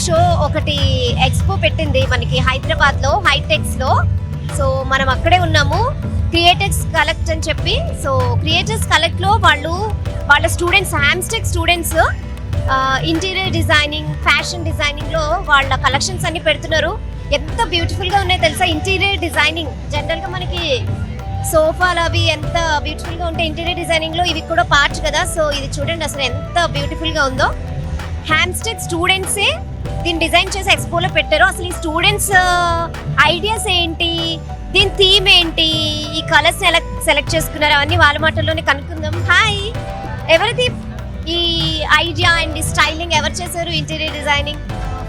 Show ఒకటి expo పెట్టింది మనకి హైదరాబాద్ లో హైటెక్స్ లో. సో మనం అక్కడే ఉన్నాము. క్రియేటర్స్ కలెక్ట్ అని చెప్పి, సో క్రియేటర్స్ కలెక్ట్ లో వాళ్ళ students, Hamstech students interior designing, fashion designing లో వాళ్ళ కలెక్షన్స్ అన్ని పెడుతున్నారు. ఎంత బ్యూటిఫుల్ గా ఉన్నాయో తెలుసా. ఇంటీరియర్ డిజైనింగ్ జనరల్ గా మనకి సోఫాలు అవి ఎంత బ్యూటిఫుల్ గా ఉంటాయి, ఇంటీరియర్ డిజైనింగ్ లో ఇవి కూడా పార్ట్ కదా. సో ఇది చూడండి అసలు ఎంత బ్యూటిఫుల్ గా ఉందో. హ్యామ్స్టెక్ స్టూడెంట్సే దీన్ని డిజైన్ చేసి ఎక్స్పోలో పెట్టారు. అసలు ఈ స్టూడెంట్స్ ఐడియాస్ ఏంటి, దీని థీమ్ ఏంటి, ఈ కలర్స్ ఎలా సెలెక్ట్ చేసుకున్నారు అవన్నీ వాళ్ళ మాటల్లోనే కనుక్కుందాం. హాయ్, ఎవరిది ఈ ఐడియా అండ్ స్టైలింగ్ ఎవరు చేశారు ఇంటీరియర్ డిజైనింగ్?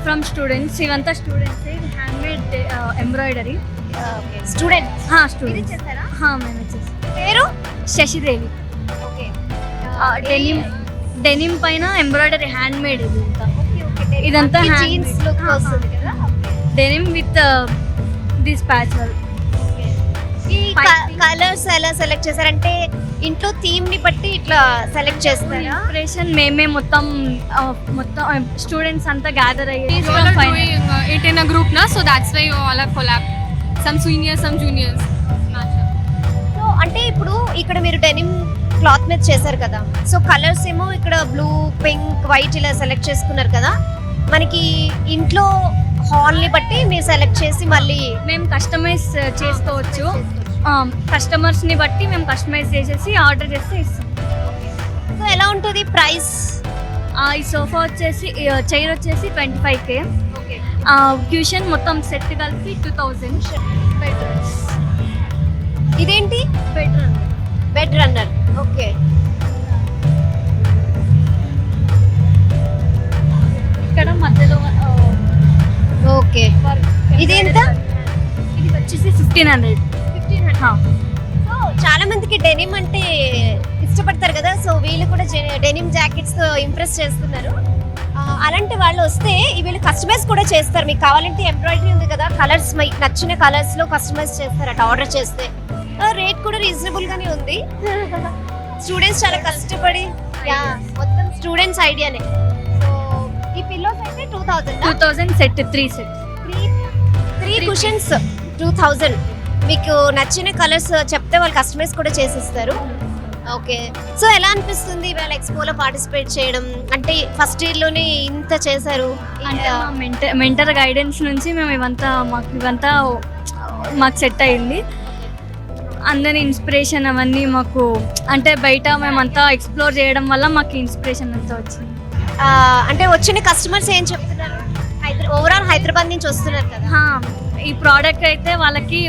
ఫ్రమ్ స్టూడెంట్స్, ఇవంతా students. Handmade embroidery. Students students చేశారా? మేమే చేస్తాం. పేరు శశిదేవి. ఓకే. డెనిమ్ పైన ఎంబ్రాయిడరీ హ్యాండ్మేడ్. ఇదంతా జీన్స్ లుక్ వస్తుంది కదా. Denim with this patch work. ఈ కలర్స్ ఎలా సెలెక్ట్ చేశారంటే ఇంట్లో థీమ్ ని బట్టి ఇట్లా సెలెక్ట్ చేస్తారా? ఇన్స్పిరేషన్ మేమే మొత్తం స్టూడెంట్స్ అంతా గ్యాదర్ అయ్యి it in a group na, so that's why you all have collab, some seniors, some juniors. So అంటే ఇప్పుడు ఇక్కడ మీరు డెనిమ్ క్లాత్ మీద చేశారు కదా, సో కలర్స్ ఏమో ఇక్కడ బ్లూ, పింక్, వైట్ ఇలా సెలెక్ట్ చేసుకున్నారు కదా. మనకి ఇంట్లో హాల్ ని బట్టి మీరు సెలెక్ట్ చేసి మళ్ళీ మేము కస్టమైజ్ చేసుకోవచ్చు. కస్టమర్స్ ని బట్టి మేము కస్టమైజ్ చేసేసి ఆర్డర్ చేస్తే ఇస్తాం. సో ఎలా ఉంటుంది ప్రైస్? ఈ సోఫా వచ్చేసి చైర్ వచ్చేసి 25K. క్యూషన్ మొత్తం సెట్ కలిపి 2000. ఇదేంటి? Bed runner. ఓకే. ఇక్కడ మధ్యలో ఓకే. ఇది ఎంత? ఇది వచ్చేసి 1500. సో చాలా మందికి డెనిమ్ అంటే ఇష్టపడతారు కదా, సో వీళ్ళు కూడా డెనిమ్ జాకెట్స్ తో ఇంప్రెస్ చేస్తున్నారు. అలాంటి వాళ్ళు వస్తే వీళ్ళు కస్టమైజ్ కూడా చేస్తారు. మీకు కావాలంటే ఎంబ్రాయిడరీ ఉంది కదా, కలర్స్ మీకు నచ్చిన కలర్స్ లో కస్టమైజ్ చేస్తారట ఆర్డర్ చేస్తే. రేట్ కూడా రీజనబుల్ గానే ఉంది. స్టూడెంట్స్ చాలా కష్టపడి, మొత్తం స్టూడెంట్స్ ఐడియానే. సో ఈ పిల్లోస్ అయితే 2000 సెట్, 3 సెట్స్, 3 కుషన్స్ 2000. మీకు నచ్చిన కలర్స్ చెప్తే వాళ్ళు కస్టమైజ్ కూడా చేసిస్తారు. ఓకే. సో ఎలా అనిపిస్తుంది ఇవాళ ఎక్స్పోలో పార్టిసిపేట్ చేయడం? అంటే ఫస్ట్ ఇయర్ లోనే ఇంత చేశారు అంటే మెంటర్ గైడెన్స్ నుంచి మేము ఇవంతా మాకు సెట్ అయింది. అందరి ఇన్స్పిరేషన్ అవన్నీ మాకు, అంటే బయట మేమంతా ఎక్స్ప్లోర్ చేయడం వల్ల మాకు ఇన్స్పిరేషన్ అంతా వచ్చింది. అంటే వచ్చిన కస్టమర్స్ ఏం చెప్తున్నారు? ఓవరాల్ హైదరాబాద్ నుంచి వస్తున్నారు కదా. ఈ ప్రోడక్ట్ అయితే వాళ్ళకి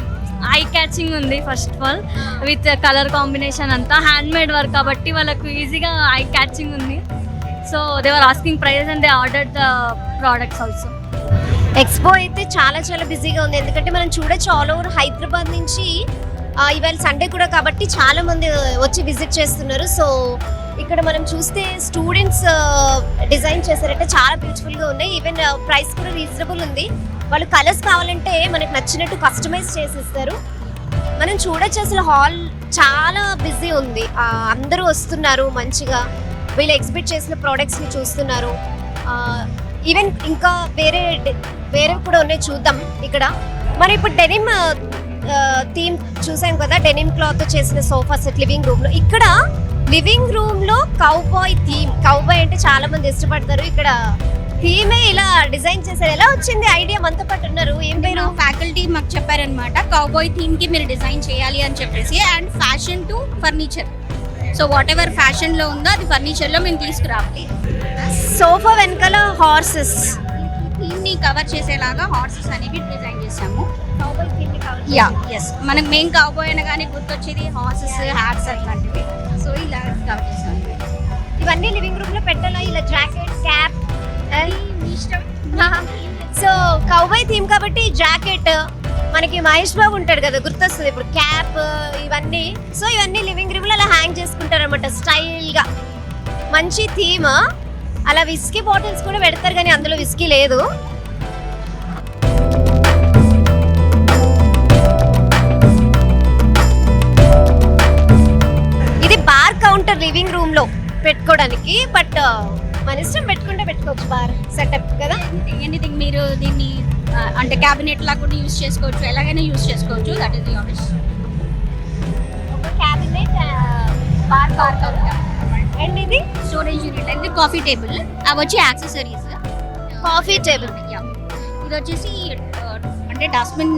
ఐ క్యాచింగ్ ఉంది. First of all with colour combination అంతా హ్యాండ్మేడ్ వర్క్ కాబట్టి వాళ్ళకు ఈజీగా ఐ క్యాచింగ్ ఉంది. So they are asking prices and they ordered the products also. Expo అయితే చాలా చాలా బిజీగా ఉంది. ఎందుకంటే మనం చూడొచ్చు ఆల్ ఓవర్ హైదరాబాద్ నుంచి. ఇవాళ సండే కూడా కాబట్టి చాలా మంది వచ్చి విజిట్ చేస్తున్నారు. సో ఇక్కడ మనం చూస్తే స్టూడెంట్స్ డిజైన్ చేశారంటే చాలా బ్యూటిఫుల్గా ఉన్నాయి. ఈవెన్ ప్రైస్ కూడా రీజనబుల్ ఉంది. వాళ్ళు కలర్స్ కావాలంటే మనకు నచ్చినట్టు కస్టమైజ్ చేసిస్తారు. మనం చూడొచ్చు అసలు హాల్ చాలా బిజీ ఉంది. అందరూ వస్తున్నారు మంచిగా, వీళ్ళు ఎగ్జిబిట్ చేసిన ప్రోడక్ట్స్ని చూస్తున్నారు. ఈవెన్ ఇంకా వేరే కూడా ఉన్నాయి, చూద్దాం. ఇక్కడ మనం ఇప్పుడు డెనిమ్ థీమ్ చూసాం కదా, డెనిమ్ క్లాత్ చేసిన సోఫా సెట్ లివింగ్ రూమ్ లో. ఇక్కడ లివింగ్ రూమ్ లో కౌబాయ్ థీమ్. కౌబాయ్ అంటే చాలా మంది ఇష్టపడతారు. ఇక్కడ థీమే ఇలా డిజైన్ చేశారు. ఎలా వచ్చింది ఐడియా? మనతో పాటు ఉన్నారు. ఏం పేరు? ఫ్యాకల్టీ మాకు చెప్పారనమాట, కౌబాయ్ థీమ్ కి మీరు డిజైన్ చేయాలి అని చెప్పేసి. And fashion to furniture, so what ever fashion లో ఉందో అది ఫర్నిచర్ లో మేము తీసుకురావాలి. సోఫా వెనకాల హార్సెస్ థీమ్ ని కవర్ చేసేలాగా హార్సెస్ అనేవి డిజైన్ చేసాము. కౌబాయ్ థీమ్ ని కవర్. ఎస్, మనకు మెయిన్ కౌబాయ్ అనగానే గుర్తొచ్చేది హార్సెస్, హ్యాట్స్ అట్లాంటివి. సో ఇలా కవర్ చేసాము. ఇవన్నీ లివింగ్ రూమ్ లో పెట్టాలా? ఇలా జాకెట్, క్యాప్ ఇష్టం. సో కౌబాయ్ థీమ్ కాబట్టి జాకెట్, మనకి మహేష్ బాబు ఉంటాడు కదా, గుర్తొస్తుంది ఇప్పుడు. క్యాప్ ఇవన్నీ. సో ఇవన్నీ లివింగ్ రూమ్ లో అలా హ్యాంగ్ చేసుకుంటారు అనమాట స్టైల్ గా. మంచి థీమ్. అలా విస్కీ బాటిల్స్ కూడా పెడతారు కానీ అందులో విస్కీ లేదు. ఇది బార్ కౌంటర్ లివింగ్ రూమ్ లో పెట్టుకోవడానికి. బట్ మన ఇష్టం పెట్టుకుంటే పెట్టుకోవచ్చు బార్ సెటప్ కదా. ఎనీథింగ్ మీరు దీన్ని అంటే క్యాబినెట్ లా కూడా యూస్ చేసుకోవచ్చు, ఎలాగైనా యూస్ చేసుకోవచ్చు. That is the option. ఒక క్యాబినెట్ బార్ అండ్ ఇది storage unit and coffee table, అవి వచ్చి యాక్సెసరీస్. Coffee table. ఇది వచ్చేసి అంటే డస్ట్బిన్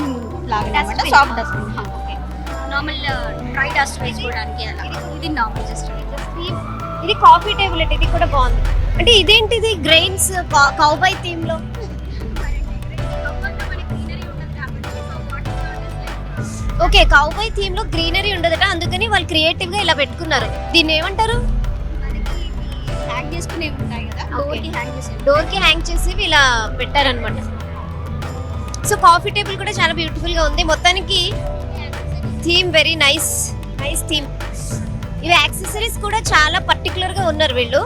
లాగా Dustbin. Soft dustbin. Okay, normal dry dust వేసుకోవడానికి అలా. ఇది నార్మల్ జస్ట్ ఇది కాఫీ టేబుల్ అంటే ఇది కూడా బాగుంది. అంటే ఇదేంటిది గ్రెయిన్స్ కౌబాయ్ థీమ్ లో. ఓకే, కౌబాయ్ థీమ్ లో గ్రీనరీ ఉండదట, అందుకని వాళ్ళు క్రియేటివ్ గా ఇలా పెట్టుకున్నారు. దీన్ని ఏమంటారు? హ్యాంగ్ చేసుకునే ఉంటాయి కదా, డోర్కి హ్యాంగ్ చేసే. డోర్ కి హ్యాంగ్ చేసి ఇలా పెట్టారనమాట. సో కాఫీ టేబుల్ కూడా చాలా బ్యూటిఫుల్ గా ఉంది. మొత్తానికి థీమ్ వెరీ నైస్ థీమ్. ఇవి యాక్సెసరీస్ కూడా చాలా పర్టికులర్ గా ఉన్నారు వీళ్ళు.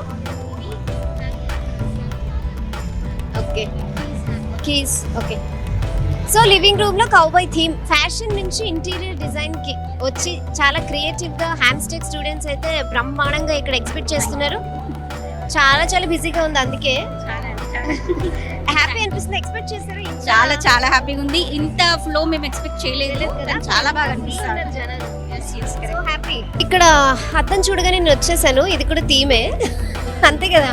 Okay, keys. Okay, so living room లో కౌబాయ్ థీమ్. ఫ్యాషన్ నుంచి ఇంటీరియర్ డిజైన్ కి వచ్చి చాలా క్రియేటివ్ గా హ్యామ్స్టెక్ స్టూడెంట్స్ అయితే బ్రహ్మాండంగా ఇక్కడ ఎగ్జిబిట్ చేస్తున్నారు. చాలా చాలా బిజీగా ఉంది, అందుకే హ్యాపీ అనిపిస్తుంది. ఎక్స్పెక్ట్ చేస్తారు చాలా చాలా హ్యాపీగా ఉంది. ఇంత ఫ్లో మేము ఎక్స్పెక్ట్ చేయలేదు కదా, చాలా బాగా అనిపిస్తుంది. So happy. ఇక్కడ అద్దం చూడగానే నేను వచ్చేసాను. ఇది కూడా థీమే అంతే కదా,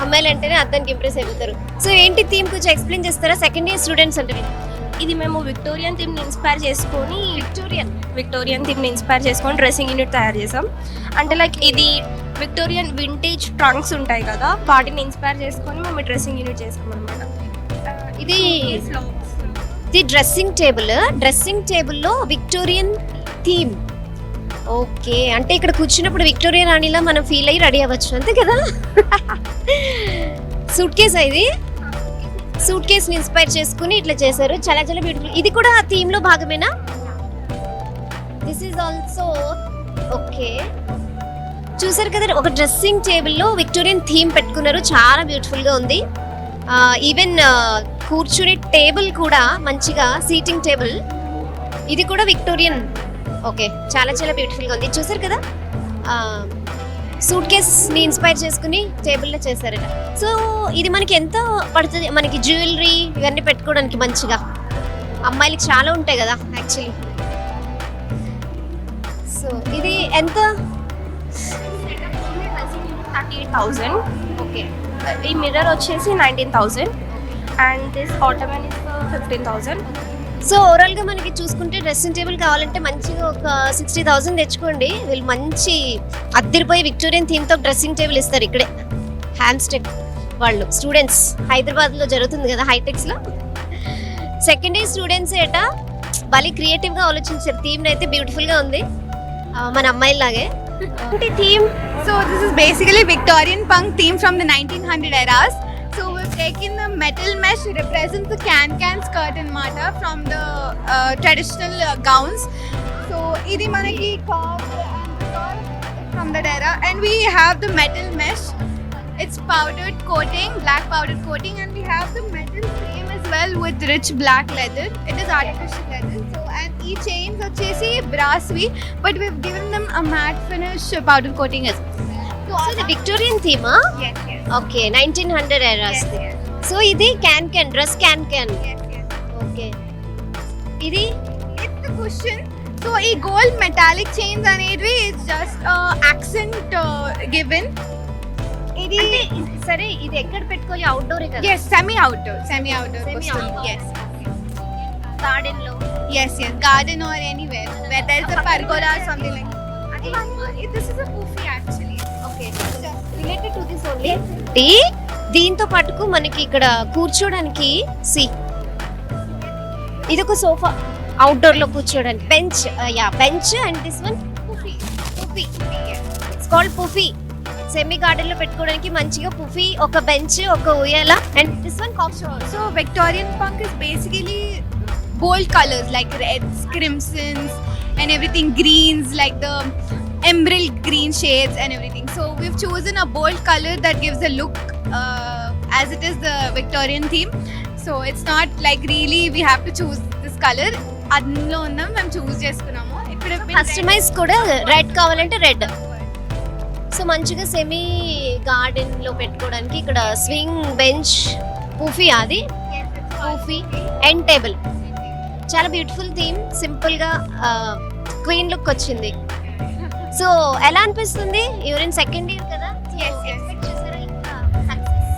అమ్మాయిలు అంటేనే అద్దానికి ఇంప్రెస్ అయిపోతారు. సో ఏంటి థీమ్ కొంచెం ఎక్స్ప్లెయిన్ చేస్తారా? సెకండ్ ఇయర్ స్టూడెంట్స్ అంటే ఇది మేము విక్టోరియన్ థీమ్ని ఇన్స్పైర్ చేసుకొని విక్టోరియన్ థీమ్ని ఇన్స్పైర్ చేసుకొని డ్రెస్సింగ్ యూనిట్ తయారు చేసాం. అంటే లైక్ ఇది విక్టోరియన్ వింటేజ్ ట్రంక్స్ ఉంటాయి కదా, వాటిని ఇన్స్పైర్ చేసుకొని మేము డ్రెస్సింగ్ యూనిట్ చేసాం అనమాట. ఇది డ్రెస్సింగ్ టేబుల్లో విక్టోరియన్ థీమ్. ఓకే, అంటే ఇక్కడ కూర్చున్నప్పుడు విక్టోరియా రాణిలా మనం ఫీల్ అయ్యి రెడీ అవ్వచ్చు, అంతే కదా. సూట్ కేస్ ఇది, సూట్ కేస్ ని ఇన్స్పైర్ చేసుకుని ఇట్లా చేశారు. చాలా చాలా బ్యూటిఫుల్. ఇది కూడా ఆ థీమ్ లో భాగమేనా? This is also okay. చూసారు కదా, ఒక డ్రెస్సింగ్ టేబుల్ లో విక్టోరియన్ థీమ్ పెట్టుకున్నారు. చాలా బ్యూటిఫుల్ గా ఉంది. ఈవెన్ కూర్చునే టేబుల్ కూడా మంచిగా సీటింగ్ టేబుల్, ఇది కూడా విక్టోరియన్. ఓకే, చాలా చాలా బ్యూటిఫుల్ గా ఉంది. చూసారు కదా, సూట్ కేస్ ని ఇన్స్పైర్ చేసుకుని టేబుల్లో చేశారట. సో ఇది మనకి ఎంత పడుతుంది? మనకి జ్యువెలరీ ఇవన్నీ పెట్టుకోవడానికి మంచిగా, అమ్మాయిలకి చాలా ఉంటాయి కదా యాక్చువల్లీ. సో ఇది ఎంత? 38,000. ఓకే, ఈ మిర్రర్ వచ్చేసి 19,000 and this ottoman is 15,000. So overall గా మనకి చూసుకుంటే డ్రెస్సింగ్ టేబుల్ కావాలంటే మంచిగా ఒక 60,000 తెచ్చుకోండి. వీళ్ళు మంచి అద్దరిపోయి విక్టోరియన్ థీమ్ తో డ్రెస్సింగ్ టేబుల్ ఇస్తారు ఇక్కడే. హ్యామ్స్టెక్ వాళ్ళు స్టూడెంట్స్, హైదరాబాద్ లో జరుగుతుంది కదా హైటెక్స్ లో. సెకండ్ ఇయర్ స్టూడెంట్స్ ఏట భలే క్రియేటివ్ గా ఆలోచించారు. థీమ్ అయితే బ్యూటిఫుల్ గా ఉంది, మన అమ్మాయిలాగే. Theme. So this is basically Victorian punk theme from the 1900 eras. So we've taken the metal mesh, represents the can skirt and mata from the traditional gowns. So idi manaki carved and from that era, and we have the metal mesh. It's powdered coating, black powdered coating, and we have the metal frame as well with rich black leather. It is artificial leather. So and each chains vachesi brass vi, but we've given them a matte finish powder coating as well. So ఇది Victorian థీమా? Yes, yes. Okay, 1900 eras. Yes, yes. So ఇది can dress can. Yes, yes. Okay, ఇది It's the cushion. So ఈ gold metallic chains అనేటివి it's just accent given. ఇది సరే, ఇది ఎక్కడ పెట్టుకోవాలి? అవుట్డోర్ కదా? yes semi outdoor cushion. Yes, garden లో. yes, garden or anywhere where there is a pergola or something like that. This is a poofy actually. Okay, related to this only. దీంతో పాటుకు మనకి ఇక్కడ కూర్చోడానికి ఇది ఒక సోఫా, అవుట్డోర్ లో కూర్చోడానికి bench and this one pouffe. It's called pouffe. Semi garden లో పెట్టుకోవడానికి మంచిగా పుఫీ, ఒక బెంచ్, ఒక ఉయ్యాల, and this one calf. So Victorian punk is basically bold colors like reds, crimsons and everything, greens like the emerald green shades and everything. So we've chosen a bold color that gives a look as it is the Victorian theme. So it's not like really we have to choose this color. అందులో ఉన్నాం, మేము చూస్ చేసుకున్నాము. ఇప్పుడు customise కూడా red కావాలంటే red. So మంచిగా semi garden లో పెట్టుకోవడానికి ఇక్కడ స్వింగ్ బెంచ్ పూఫీ అది పూఫీ ఎండ్ టేబుల్ చాలా బ్యూటిఫుల్ థీమ్ సింపుల్ గా క్వీన్ లుక్ వచ్చింది. సో ఎలా అనిపిస్తుంది? యూరిన్ సెకండ్ ఇయర్ కదా, ఎక్స్పెక్ట్ చేశారా ఇంకా success?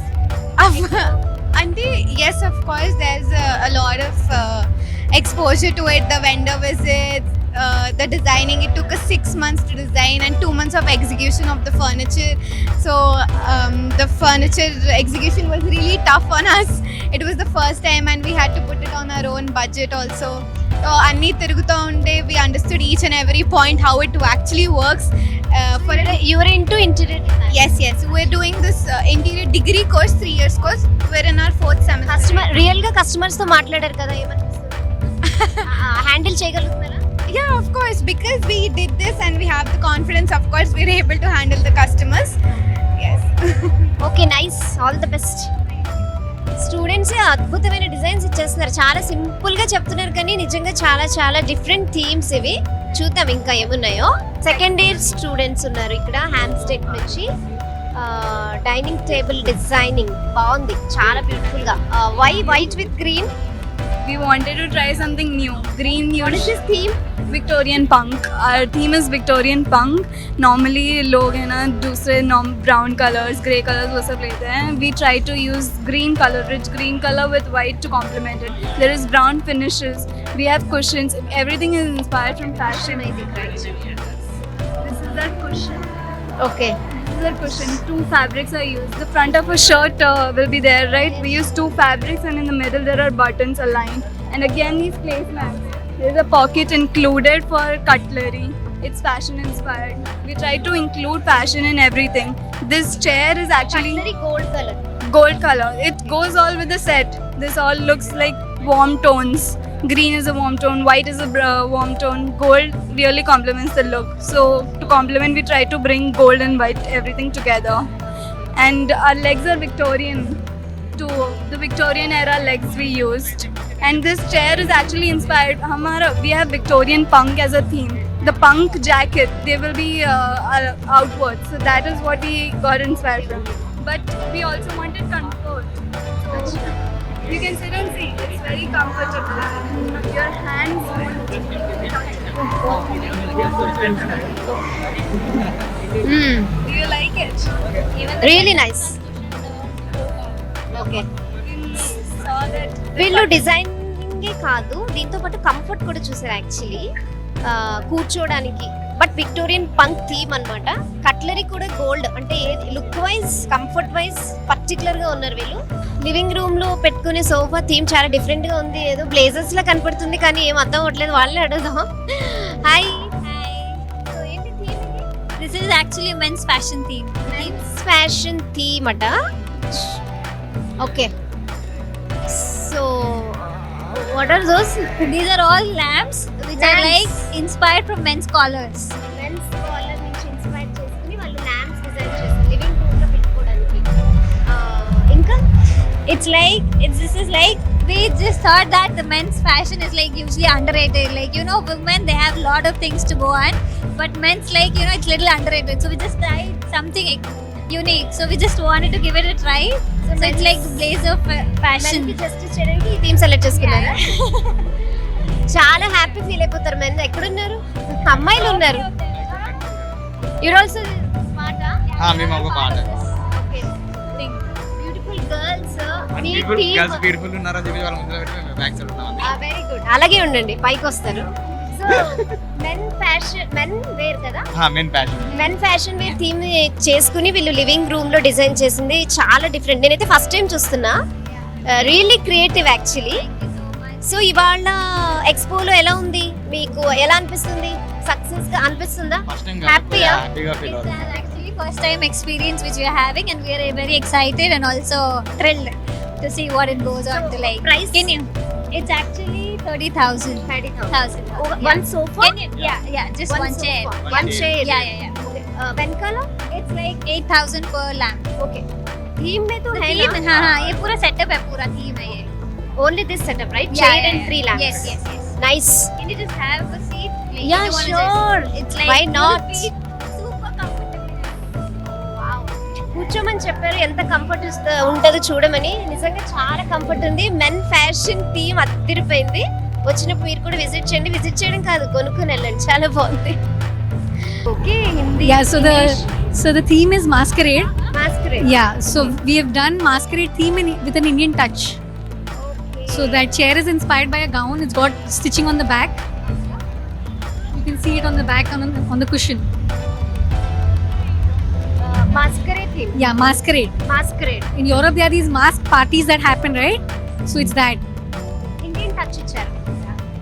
Aunty, yes, of course, there's a lot of exposure to it. The vendor visits, the designing. It took us 6 months to design and 2 months of execution of the furniture. So the furniture execution was really tough on us. It was the first time, and we had to put it on our own budget also. So anni tiruguta unde, we understood each and every point how it actually works. For it, your into interior design. yes, we're doing this interior degree course, 3 years course. We're in our 4th semester. Customer real గా customers తో మాట్లాడారు కదా, ఏమనిపిస్తుంది? Handle చేయగలుగుతారా? Yeah, of course, because we did this and we have the confidence, of course, we're able to handle the customers. Yes. Okay, nice, all the best. Students అద్భుతమైన designs ఇచ్చేస్తున్నారు, చాలా simple గా చెప్తున్నారు కానీ నిజంగా చాలా చాలా డిఫరెంట్ థీమ్స్ ఇవి. చూద్దాం ఇంకా ఏమున్నాయో. సెకండ్ ఇయర్ స్టూడెంట్స్ ఉన్నారు ఇక్కడ హ్యామ్స్టెడ్ నుంచి. డైనింగ్ టేబుల్ డిజైనింగ్ బాగుంది, చాలా బ్యూటిఫుల్ గా. White with green. We wanted to try something new. Green What is this theme? Victorian punk. Our theme is Victorian punk. Normally लोग है ना दूसरे brown colors, grey colors वो सब लेते हैं. We try to use green color, rich green color with white to complement it. There is brown finishes. We have cushions. Everything is inspired from fashion. This is our cushion. Okay, This is our cushion. 2 fabrics are used. The front of a shirt will be there, right? We use 2 fabrics, and in the middle there are buttons aligned. And again these placemats. There is a pocket included for cutlery. It's fashion inspired. We try to include fashion in everything. This chair is actually gold colour. gold color. It goes all with the set. This all looks like warm tones. Green is a warm tone, white is a warm tone. Gold really complements the look. So to complement, we try to bring gold and white everything together. And our legs are Victorian too. The Victorian era legs we used. And this chair is actually inspired. We have Victorian punk as a theme. The punk jacket, they will be outwards. So that is what we got inspired from. But we also wanted comfort. So you can sit and see. It's very comfortable. Your hands won't Do you like it? Really nice. Okay, Saw that. వీళ్ళు డిజైనింగే కాదు, దీంతో పాటు comfort కూడా చూసారు actually కూర్చోడానికి. But Victorian punk theme అన్నమాట. Cutlery కూడా gold, అంటే look wise comfort wise particular గా ఉన్నారు వీళ్ళు. లివింగ్ రూమ్ లో పెట్టుకునే సోఫా థీమ్ చాలా డిఫరెంట్ గా ఉంది, ఏదో బ్లేజర్స్ లా కనపడుతుంది కానీ ఏం అర్థం అవ్వట్లేదు. వాళ్ళే అడుగుదాం. హాయ్, సో ఏంటి థీమ్ ఇది? This is actually a men's fashion theme. Fashion theme అట. Okay, so what are those? These are all lamps which are like inspired from men's collars. Men's collar నుంచి ఇన్స్పైర్ చేసుకుని వాళ్ళు lamps design చేస్తారు living room లో పెట్టుకోవడానికి. ఇంకా This is like we just thought that the men's fashion is like usually underrated. Like, you know, women, they have a lot of things to go on, but men's, like, you know, it's little underrated. So we just tried something unique. So we just wanted to give it a try. So it's like the blazer fashion. Men కి justice చేయడానికి ఈ theme select చేసుకున్నారా? చాలా happy feel అయిపోతారు men. ఎక్కడున్నారు? అమ్మాయిలు ఉన్నారు. Your also smart. మేము ఒక పాట ఓకే, బ్యూటిఫుల్ గర్ల్స్. మీ గర్ల్స్ బ్యూటిఫుల్ ఉన్నారని చెప్పి వాళ్ళ ముందు పెట్టి మేము బ్యాక్ సైడ్ ఉన్నాం. వెరీ గుడ్, అలాగే ఉండండి, పైకి వస్తారు. సో మెన్ వేర్ కదా, men passion men fashion wear theme చేసుకుని వీళ్ళు లివింగ్ రూమ్ లో డిజైన్ చేసింది చాలా డిఫరెంట్. నేనైతే ఫస్ట్ టైం చూస్తున్నా. Really creative actually. సో ఇవాళ ఎక్స్పోలో ఎలా ఉంది మీకు? ఎలా అనిపిస్తుంది? సక్సెస్ గా అనిపిస్తుందా? ఫస్ట్ టైం హ్యాపీయా? హ్యాపీగా ఫీల్ అవుతుంది. It's actually first time experience which we are having, and we are very excited and also thrilled to see what it goes on to like. Price? Can you? It's actually 30,000. 30,000. Yeah. One sofa? Can you? Yeah, just one chair. sofa. One chair. Yeah. వెనకాల It's like 8,000 per lamp. Okay. Theme में तो है Theme, ना? हाँ, ये पूरा setup है, पूरा theme है ये. Only this setup, right? Yeah, Chair yeah, and yeah. 3 lamps. Yes. Nice. Can you just have a seat? Like, Yeah, if you wanna sure. It's like Why you'll not? be super comfortable. కూర్చోమని చెప్పారు, ఎంత comfort ఉంటుందో చూడమని. నిజంగా చాలా comfort ఉంది. Men fashion theme అదిరిపోయింది. వచ్చినప్పుడు మీరు కూడా విజిట్ చేయండి. విజిట్ చేయడం కాదు, కొనుక్కొని వెళ్ళండి, చాలా బాగుంది. Okay, Hindi. Yeah, so the theme is masquerade. మాస్కరేడ్. Yeah, so we have done masquerade theme with an Indian touch. So that chair is inspired by a gown. It's got stitching on the back. You can see it on the back on the cushion. Masquerade theme. Yeah, masquerade. Masquerade. In Europe, there are these mask parties that happen, right? So it's that. Indian touch ఇచ్చారు.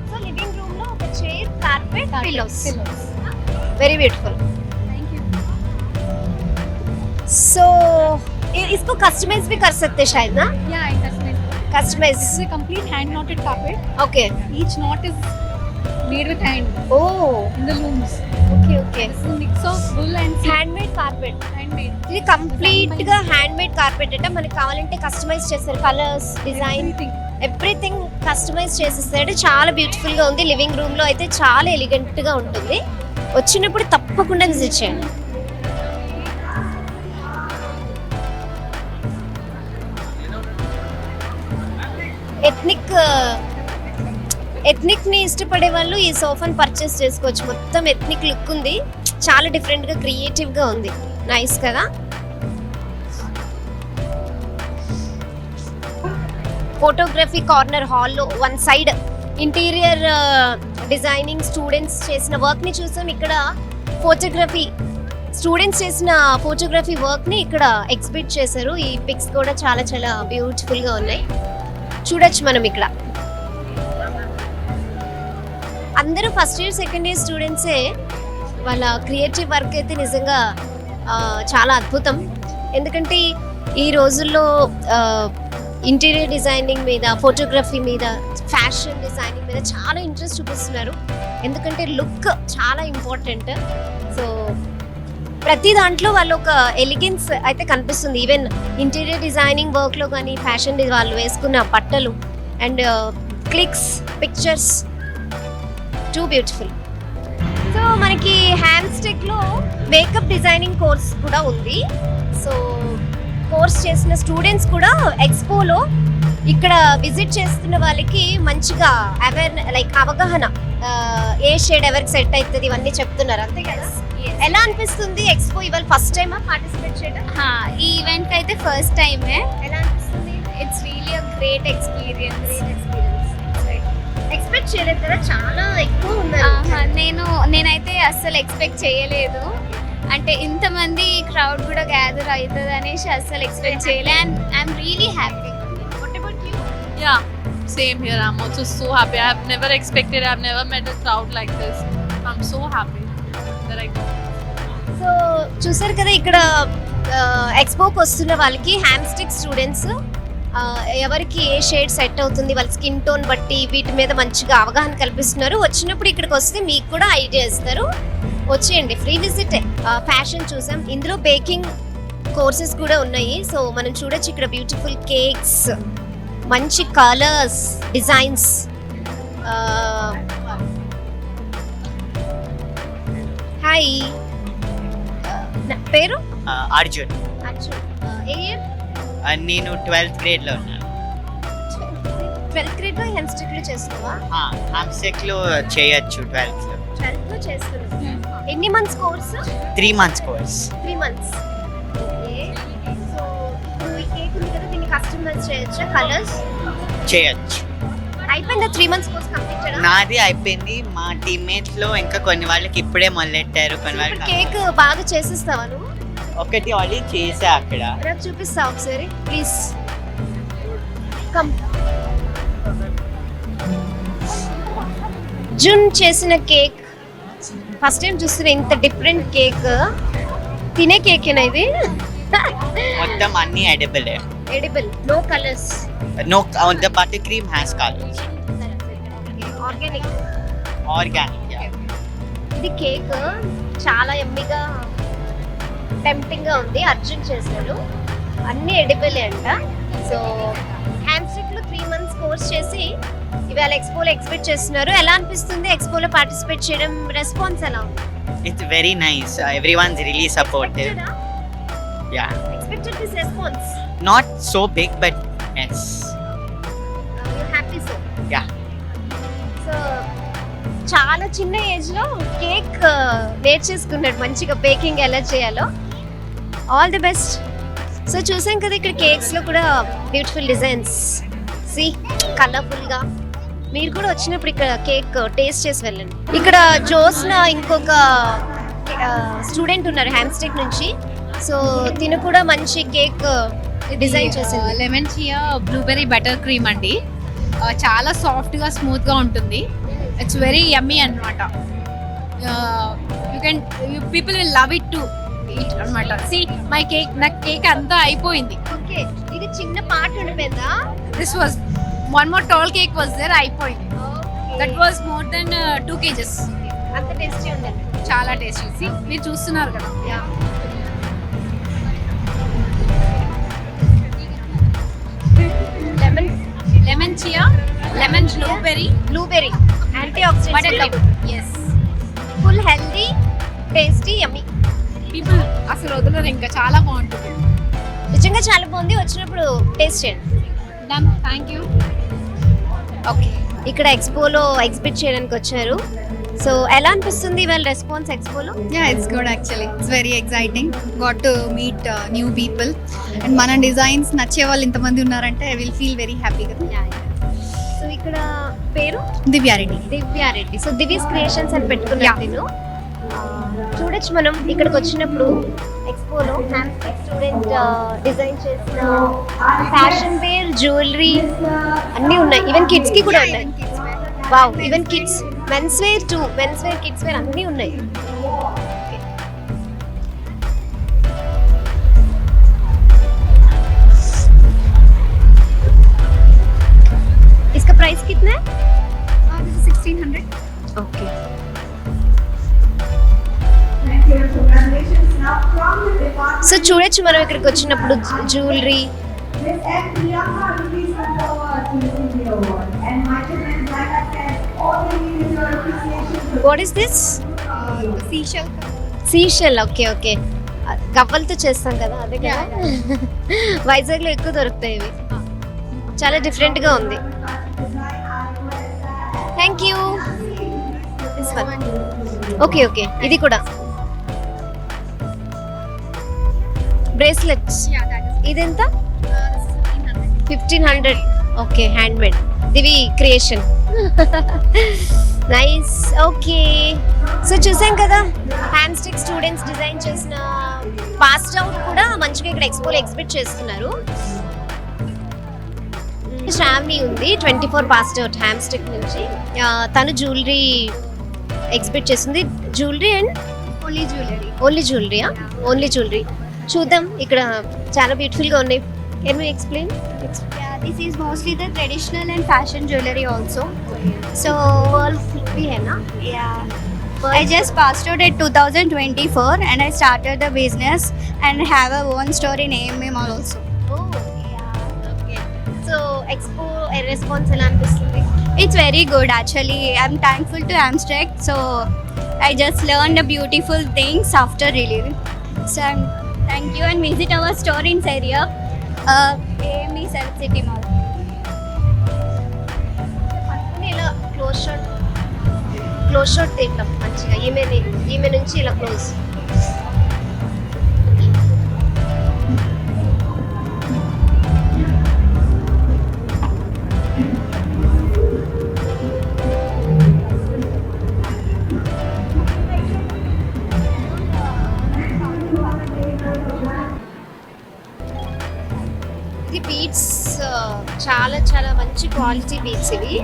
So living room లో ఒక chair, carpet, pillows. Very beautiful. Thank you. सो इसको customise भी कर सकते हैं शायद ना. Yeah, I customize. Customise. This is a complete hand knotted carpet. Okay. Each knot is made with hand oh, in the looms. Okay okay. This is a mix of wool and silk. Handmade carpet. Handmade. ఇది complete గా handmade carpet అంటే మనకి కావాలంటే customise చేస్తారు. Colours, design, Everything. Everything customise చేసేస్తాడు. చాలా beautiful గా ఉంది. లివింగ్ రూమ్ లో అయితే చాలా ఎలిగెంట్ గా ఉంటుంది. వచ్చినప్పుడు తప్పకుండా విజిట్ చేయండి. ఎథ్నిక్ ని ఇష్టపడే వాళ్ళు ఈ సోఫాని పర్చేస్ చేసుకోవచ్చు. మొత్తం ఎథ్నిక్ లుక్ ఉంది. చాలా డిఫరెంట్ గా, క్రియేటివ్ గా ఉంది. నైస్ కదా. ఫోటోగ్రఫీ కార్నర్ హాల్లో one side interior designing students చేసిన వర్క్ ని చూసాం. ఇక్కడ ఫోటోగ్రఫీ స్టూడెంట్స్ చేసిన ఫోటోగ్రఫీ వర్క్ ని ఇక్కడ ఎగ్జిబిట్ చేశారు. ఈ పిక్స్ కూడా చాలా చాలా బ్యూటిఫుల్ గా ఉన్నాయి, చూడొచ్చు మనం ఇక్కడ. అందరూ ఫస్ట్ ఇయర్, సెకండ్ ఇయర్ స్టూడెంట్సే. వాళ్ళ క్రియేటివ్ వర్క్ అయితే నిజంగా చాలా అద్భుతం. ఎందుకంటే ఈ రోజుల్లో ఇంటీరియర్ డిజైనింగ్ మీద, ఫోటోగ్రఫీ మీద, ఫ్యాషన్ డిజైనింగ్ మీద చాలా ఇంట్రెస్ట్ చూపిస్తున్నారు. ఎందుకంటే లుక్ చాలా ఇంపార్టెంట్. సో ప్రతి దాంట్లో వాళ్ళు ఒక ఎలిగెన్స్ అయితే కనిపిస్తుంది. ఈవెన్ ఇంటీరియర్ డిజైనింగ్ వర్క్లో కానీ, ఫ్యాషన్ వాళ్ళు వేసుకున్న బట్టలు and clicks, pictures, two beautiful. So మనకి హ్యామ్స్టెక్లో మేకప్ డిజైనింగ్ కోర్స్ కూడా ఉంది. సో కోర్స్ చేసిన స్టూడెంట్స్ కూడా ఎక్స్పోలో ఇక్కడ విజిట్ చేస్తున్న వాళ్ళకి మంచిగా అవగాహన, ఏ షేడ్ ఎవరికి సెట్ అవుతుంది ఇవన్నీ చెప్తున్నారు, అంతే కదా. ఎలా అనిపిస్తుంది ఎక్స్పో ఇవాళ ఫస్ట్ టైమా పార్టిసిపేట్ చేయడం? ఈ ఈవెంట్ అయితే ఫస్ట్ టైమే. ఎలా అనిపిస్తుంది? It's really a great experience. Expect చేయలేదు కదా, చాలా ఎక్కువ ఉన్నారు. నేనైతే అస్సలు ఎక్స్పెక్ట్ చేయలేదు. అంటే ఇంతమంది క్రౌడ్ కూడా గ్యాదర్ అవుతుంది అనేసి అస్సలు ఎక్స్పెక్ట్ చేయలేదు. And I'm really happy. What about you? Yeah, same here. I'm also so happy. I've never expected, I've never met a crowd like this. I'm so happy that I got. So చూసారు కదా, ఇక్కడ ఎక్స్పోకి వస్తున్న వాళ్ళకి హ్యామ్స్టిక్ students ఎవరికి ఏ shade set అవుతుంది, వాళ్ళ skin tone బట్టి వీటి మీద మంచిగా అవగాహన కల్పిస్తున్నారు. వచ్చినప్పుడు ఇక్కడికి వస్తే మీకు కూడా ఐడియా ఇస్తారు. వచ్చేయండి, ఫ్రీ విజిట్. ఫ్యాషన్ చూసాం, ఇందులో బేకింగ్ కోర్సెస్ కూడా ఉన్నాయి. సో మనం చూడొచ్చు ఇక్కడ బ్యూటిఫుల్ కేక్స్, మంచి కలర్స్, డిజైన్స్. హాయ్, పేరు? అర్జున్. అర్జున్. ఏ ఇయర్? నేను 12th గ్రేడ్లో ఉన్నాను. 12th గ్రేడ్లో హెమ్స్టిక్లో చేస్తున్నావా? హామ్స్టెక్లో చేయొచ్చు 12th. 12th చేస్తున్నావు. ఎన్ని months course? 3 months course. 3 months. Okay. So ఇప్పుడు ఈ కేక్ ఉంది కదా, దీన్ని కస్టమైజ్ చేయొచ్చా? కలర్స్ చేయొచ్చు. అయిపోయిందా 3 months కోర్స్ కంప్లీటెడ్? నాది అయిపోయింది. మా టీమ్మేట్స్లో ఇంకా కొన్ని వాళ్ళకి ఇప్పుడే మొదలెట్టారు. కొన్ని ఇప్పుడు వాళ్ళకి కేక్ బాగా చేసిస్తావా నువ్వు? ఒకటి ఆల్రెడీ చేసా అక్కడ. నాకు చూపిస్తావు ఒకసారి ప్లీజ్. కమ్. జున్ చేసిన కేక్ ఫస్ట్ టైం చూస్తున్నా. ఇంత డిఫరెంట్ కేక్. తినే కేకేనా ఇది? మొత్తం అన్ని edible. Edible, no colours. No, the butter cream has colours. Organic. Organic. ఇది కేక్ చాలా ఎమ్మిగా, టెంప్టింగ్ గా ఉంది. అర్జున్ చేశాడు. అన్ని ఎడిబుల్ అంట. సో హ్యామ్స్టిక్ లో 3 months కోర్స్ చేసి ఇవాళ ఎక్స్పోలో ఎక్స్పెక్ట్ చేస్తున్నారు. ఎలా అనిపిస్తుంది ఎక్స్పోలో పార్టిసిపేట్ చేయడం? రెస్పాన్స్ ఎలా ఉంది? It's very nice. Everyone's really supportive. Yeah. expected this response? Not so big, but yes. You're happy so? Yeah. So చాలా చిన్న ఏజ్ లో కేక్ నేర్చేసుకున్నాడు మంచిగా బేకింగ్ ఎలా చేయాలో. All the best. సో చూసాం కదా ఇక్కడ కేక్స్ లో కూడా బ్యూటిఫుల్ డిజైన్స్, సి కలర్ఫుల్ గా. మీరు కూడా వచ్చినప్పుడు ఇక్కడ కేక్ టేస్ట్ చేసి వెళ్ళండి. ఇక్కడ జోస్న ఇంకొక స్టూడెంట్ ఉన్నారు హ్యామ్స్టిక్ నుంచి. సో తిను కూడా మంచి కేక్ డిజైన్ చేసింది. Lemon chia blueberry butter cream అండి. చాలా సాఫ్ట్గా స్మూత్గా ఉంటుంది. ఇట్స్ వెరీ యమ్మీ అనమాట. You can people will love it to eat అనమాట. సి మై కేక్, నాకు కేక్ అంతా అయిపోయింది. ఓకే, ఇది చిన్న పార్ట్ ఉండిపోయిందా? This was one more tall cake was there, అయిపోయింది. That was more than 2 kgs. అంత టేస్టీ ఉందండి. చాలా టేస్టీ. మీరు చూస్తున్నారు కదా. Lemon lemon chia, lemon blueberry anti oxidants, yes. Full healthy, tasty, yummy. People అసలు వదలరు, ఇంకా చాలా బాగుంటుంది. నిజంగా చాలా బాగుంది. వచ్చినప్పుడు టేస్ట్ చేయండి. Done, thank you. ఓకే, ఇక్కడ ఎక్స్పోలో ఎగ్జిబిట్ చేయడానికి వచ్చారు. సో ఎలా అనిపిస్తుంది ఇవాళ response ఎక్స్పోలో? Yeah, it's good actually. It's very exciting. Got to meet new people. And మన డిజైన్స్ నచ్చే వాళ్ళు ఇంతమంది ఉన్నారంటే I will feel very happy కదా. సో ఇక్కడ పేరు దివ్యారెడ్డి. దివ్యారెడ్డి. సో దివ్యస్ క్రియేషన్స్ అని పెట్టుకున్నాను నేను. చూడొచ్చు మనం ఇక్కడికి వచ్చినప్పుడు ఎక్స్పోలో హ్యామ్స్టిక్ స్టూడెంట్ డిజైన్ చేసిన ఫ్యాషన్ వేర్, జ్యువెలరీ అన్నీ ఉన్నాయి. ఈవెన్ కిడ్స్ కి కూడా ఉన్నాయి. Wow, even kids, men's wear to men's wear, kids wear అన్నీ ఉన్నాయి. इसका प्राइस कितना है? This is 1600. ओके. సో చూడొచ్చు మనం ఇక్కడికి వచ్చినప్పుడు jewellery. What is this? Seashell. Seashell. Okay okay, గవ్వలతో చేస్తాం కదా, అదే కదా. వైజాగ్లో ఎక్కువ దొరుకుతాయి ఇవి. చాలా డిఫరెంట్గా ఉంది. Thank you. ఓకే ఓకే, ఇది కూడా బ్రేస్లెట్స్. ఇదెంత? 1500. Okay, hand made. Divi creation. Nice. Okay, so చూసాం కదా హ్యాండ్స్టిక్ స్టూడెంట్స్ డిజైన్ చేసిన పాస్డ్ అవుట్ కూడా మంచిగా ఇక్కడ ఎక్స్పోలో ఎగ్జిబిట్ చేస్తున్నారు. శ్రావణి ఉంది 24 పాస్డ్ అవుట్ హ్యామ్స్టిక్ నుంచి. తను జ్యువెలరీ ఎగ్జిబిట్ చేస్తుంది. Jewellery and Only jewelry. Only జ్యువెలరీయా? Only jewellery. చూద్దాం, ఇక్కడ చాలా బ్యూటిఫుల్గా ఉన్నాయి. Can you explain? Yeah, this is mostly the traditional and fashion jewelry also. So, भी है ना? yeah. I just passed out at 2024 and I started the business and have a own store in AMA Mall also. Oh, okay. So, expo response ఎలా అనిపిస్తుంది? It's very good actually. I'm thankful to Amstrad. So, I just learned the beautiful things after relieving. So, thank you and visit our store in Seria, AME South City Mall. ఇలా close shot తీద్దాం మంచిగా. ఈమె నుంచి ఇలా close. ఇది beats, చాలా చాలా మంచి క్వాలిటీ బీట్స్ ఇవి.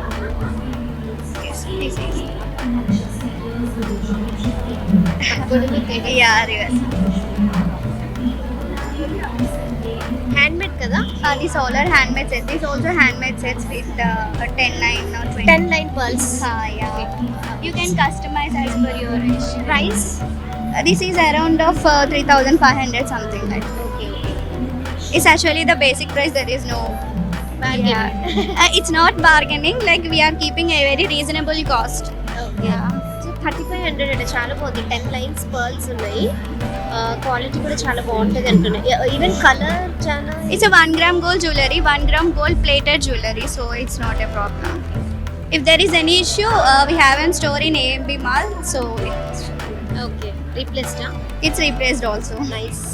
హ్యాండ్మేడ్ కదా? These all are handmade sets. These also handmade sets with 10 line or 20. 10 line pearls. Yeah. You can customize as per your wish. Price? This is around of 3,500 something like. Okay. It's actually the basic price. There is no Bargain. It's not bargaining. Like we are keeping a very reasonable cost. Okay. Yeah. So 3500 అంటే చాలా బాగుంది. 10 lines pearls ఉన్నాయి. Quality కూడా చాలా బాగుంటుంది అంటున్నాయి. Even colour చాలా. It's a 1 gram gold jewelry, 1 gram gold plated jewelry, so it's not a problem. If there is any issue, we have in store in AMB Mall, so okay, రీప్లేస్డా? it's replaced also. Nice.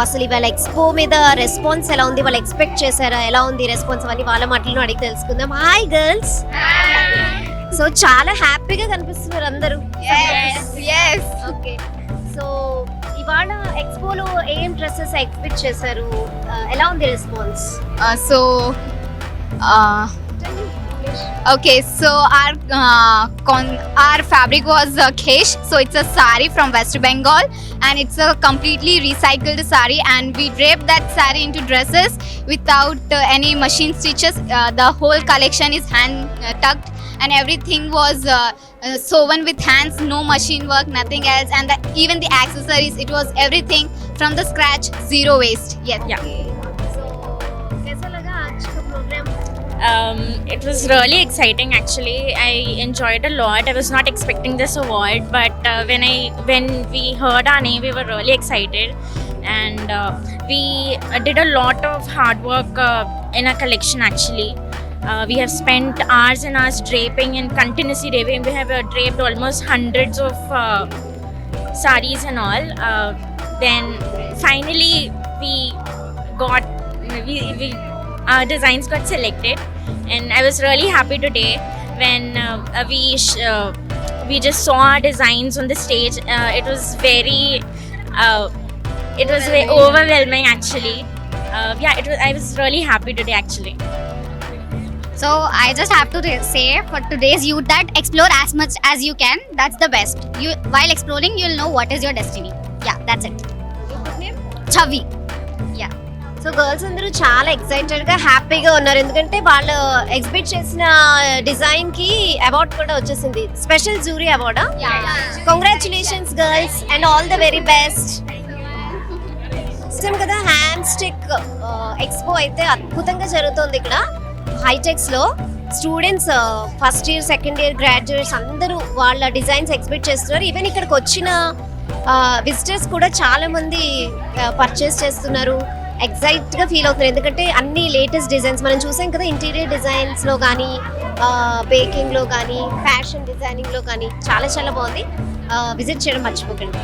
అసలు ఇవాళ expo మీద response ఎలా ఉంది, వాళ్ళు expect చేశారా, ఎలా ఉంది రెస్పాన్స్ అని వాళ్ళ మాటలను అడిగి తెలుసుకుందాం. Hi girls. సో చాలా హ్యాపీగా కనిపిస్తున్నారు అందరూ. Yes. ఓకే, సో ఇవాళ ఎక్స్పోలో ఏం డ్రెస్సెస్ ఎక్స్పెక్ట్ చేశారు, ఎలా ఉంది response? Okay, so our fabric was Kesh, so it's a sari from West Bengal, and it's a completely recycled sari, and we draped that sari into dresses without any machine stitches. The whole collection is hand tucked, and everything was sewn with hands, no machine work, nothing else, and even the accessories, it was everything from the scratch, zero waste. Yes. Yeah. So कैसा लगा आज का programme? It was really exciting actually. I enjoyed a lot. I was not expecting this award, but when we heard our name, we were really excited, and we did a lot of hard work in our collection actually. We have spent hours and hours draping and continuously draping. We have draped almost hundreds of saris and all. Then finally we our designs got selected, and I was really happy today when we just saw our designs on the stage. It was very overwhelming actually. I was really happy today actually. So I just have to say for today's youth that explore as much as you can. That's the best. While exploring, you'll know what is your destiny. Yeah, that's it. Chavi. Yeah. So girls అందరూ చాలా ఎక్సైటెడ్గా హ్యాపీగా ఉన్నారు, ఎందుకంటే వాళ్ళు exhibit చేసిన డిజైన్కి award కూడా వచ్చేసింది, స్పెషల్ జూరీ అవార్డా. Congratulations girls and all the very best. ఇష్టం కదా, హ్యాండ్ స్టిక్ ఎక్స్పో అయితే అద్భుతంగా జరుగుతుంది ఇక్కడ హైటెక్స్లో. Students first year, second year graduates అందరూ వాళ్ళ డిజైన్స్ ఎగ్జిబిట్ చేస్తున్నారు. ఈవెన్ ఇక్కడికి వచ్చిన విజిటర్స్ కూడా చాలా మంది పర్చేస్ చేస్తున్నారు, ఎగ్జైట్గా ఫీల్ అవుతున్నారు, ఎందుకంటే అన్ని లేటెస్ట్ డిజైన్స్ మనం చూసాం కదా. ఇంటీరియర్ డిజైన్స్లో కానీ, బేకింగ్లో కానీ, ఫ్యాషన్ డిజైనింగ్లో కానీ చాలా చాలా బాగుంది. విజిట్ చేయడం మర్చిపోకండి.